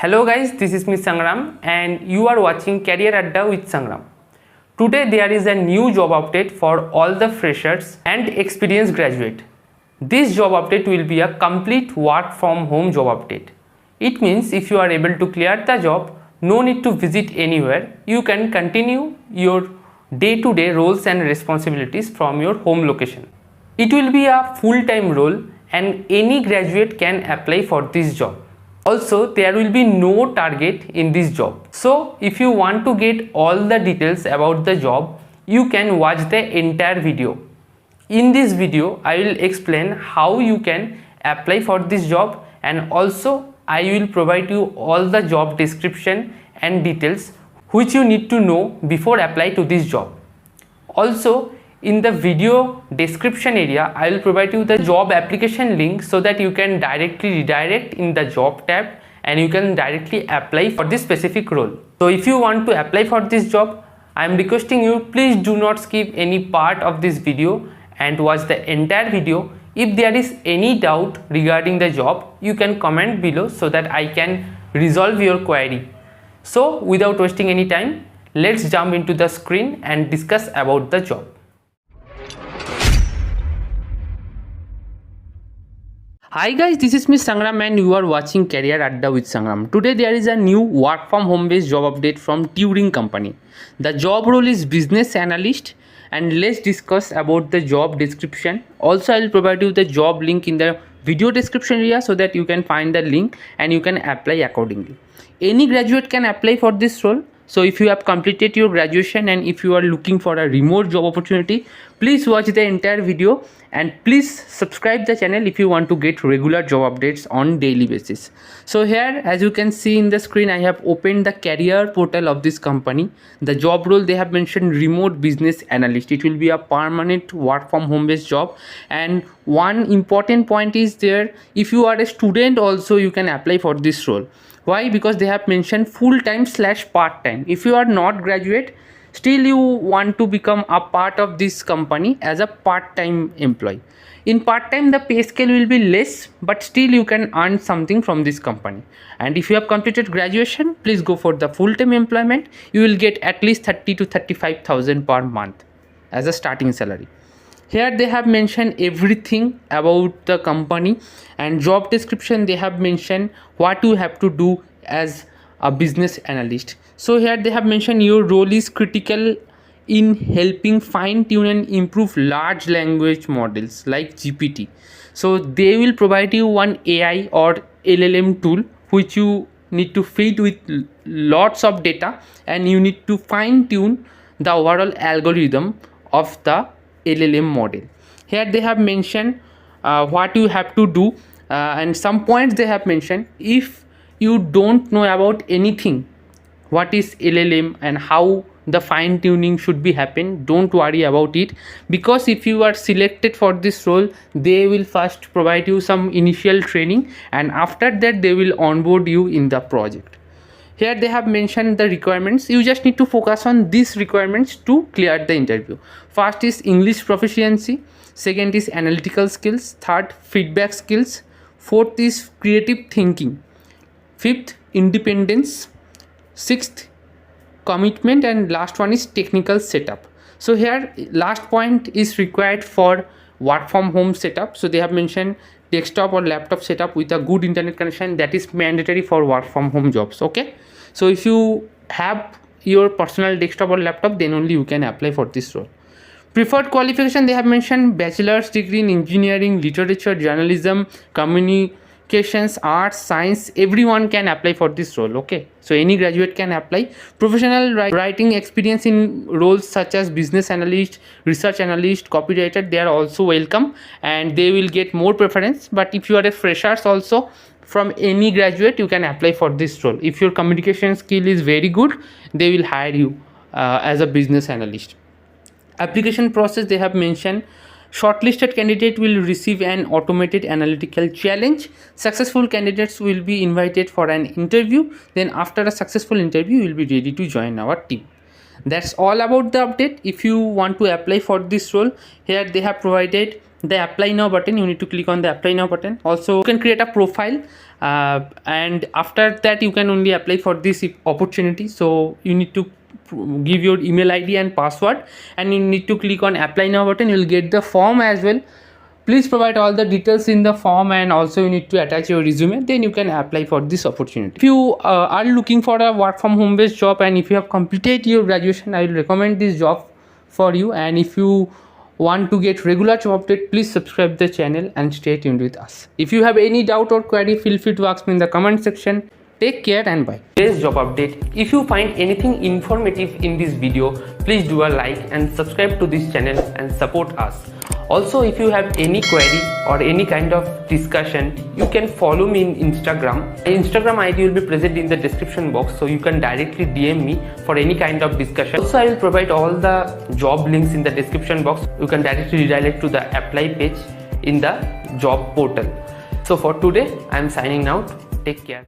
Hello guys, this is Miss Sangram and you are watching Career Adda with Sangram. Today there is a new job update for all the freshers and experienced graduate. This job update will be a complete work from home job update. It means if you are able to clear the job, no need to visit anywhere, you can continue your day-to-day roles and responsibilities from your home location. It will be a full-time role and any graduate can apply for this job. Also, there will be no target in this job. So, if you want to get all the details about the job, you can watch the entire video. In this video, I will explain how you can apply for this job, and also I will provide you all the job description and details which you need to know before apply to this job. Also, in the video description area, I will provide you the job application link so that you can directly redirect in the job tab and you can directly apply for this specific role. So if you want to apply for this job, I am requesting you, please do not skip any part of this video and watch the entire video. If there is any doubt regarding the job, you can comment below so that I can resolve your query. So without wasting any time, let's jump into the screen and discuss about the job. Hi guys, this is Miss Sangram and you are watching Career Adda with Sangram. Today there is a new work from home based job update from Turing company. The job role is business analyst, and let's discuss about the job description. Also, I will provide you the job link in the video description area so that you can find the link and you can apply accordingly. Any graduate can apply for this role. So if you have completed your graduation and if you are looking for a remote job opportunity, please watch the entire video and please subscribe the channel if you want to get regular job updates on daily basis. So here, as you can see in the screen, I have opened the career portal of this company. The job role, they have mentioned remote business analyst. It will be a permanent work from home based job, and one important point is there, if you are a student also you can apply for this role. Why? Because they have mentioned full-time / part-time. If you are not graduate, still you want to become a part of this company as a part-time employee. In part-time, the pay scale will be less, but still you can earn something from this company. And if you have completed graduation, please go for the full-time employment. You will get at least 30 to 35,000 per month as a starting salary. Here they have mentioned everything about the company, and job description they have mentioned what you have to do as a business analyst. So here they have mentioned your role is critical in helping fine tune and improve large language models like GPT. So they will provide you one AI or LLM tool which you need to feed with lots of data, and you need to fine tune the overall algorithm of the LLM model. Here they have mentioned what you have to do, and some points they have mentioned. If you don't know about anything, what is LLM and how the fine tuning should be happen, don't worry about it, because if you are selected for this role, they will first provide you some initial training and after that they will onboard you in the project. Here they have mentioned the requirements. You just need to focus on these requirements to clear the interview. First is English proficiency. Second is analytical skills. Third, feedback skills. Fourth is creative thinking. Fifth, independence. Sixth, commitment, and last one is technical setup. So here last point is required for work from home setup. So they have mentioned desktop or laptop setup with a good internet connection, that is mandatory for work from home jobs. Okay, so if you have your personal desktop or laptop, then only you can apply for this role. Preferred qualification, they have mentioned bachelor's degree in engineering, literature, journalism, communications, arts, science. Everyone can apply for this role. Okay, so any graduate can apply. Professional writing experience in roles such as business analyst, research analyst, copywriter, they are also welcome and they will get more preference. But if you are a freshers also, from any graduate you can apply for this role. If your communication skill is very good, they will hire you as a business analyst. Application process, they have mentioned shortlisted candidate will receive an automated analytical challenge. Successful candidates will be invited for an interview. Then after a successful interview, you will be ready to join our team. That's all about the update. If you want to apply for this role, here they have provided the apply now button. You need to click on the apply now button. Also, you can create a profile, and after that you can only apply for this opportunity. So you need to give your email ID and password, and you need to click on apply now button. You will get the form as well. Please provide all the details in the form, and also you need to attach your resume. Then you can apply for this opportunity. If you are looking for a work from home based job, and if you have completed your graduation, I will recommend this job for you. And if you want to get regular job update, please subscribe the channel and stay tuned with us. If you have any doubt or query, feel free to ask me in the comment section. Take care and bye. Today's job update. If you find anything informative in this video, please do a like and subscribe to this channel and support us. Also, if you have any query or any kind of discussion, you can follow me in Instagram. My Instagram ID will be present in the description box, so you can directly DM me for any kind of discussion. Also, I will provide all the job links in the description box. You can directly redirect to the apply page in the job portal. So for today, I am signing out. Take care.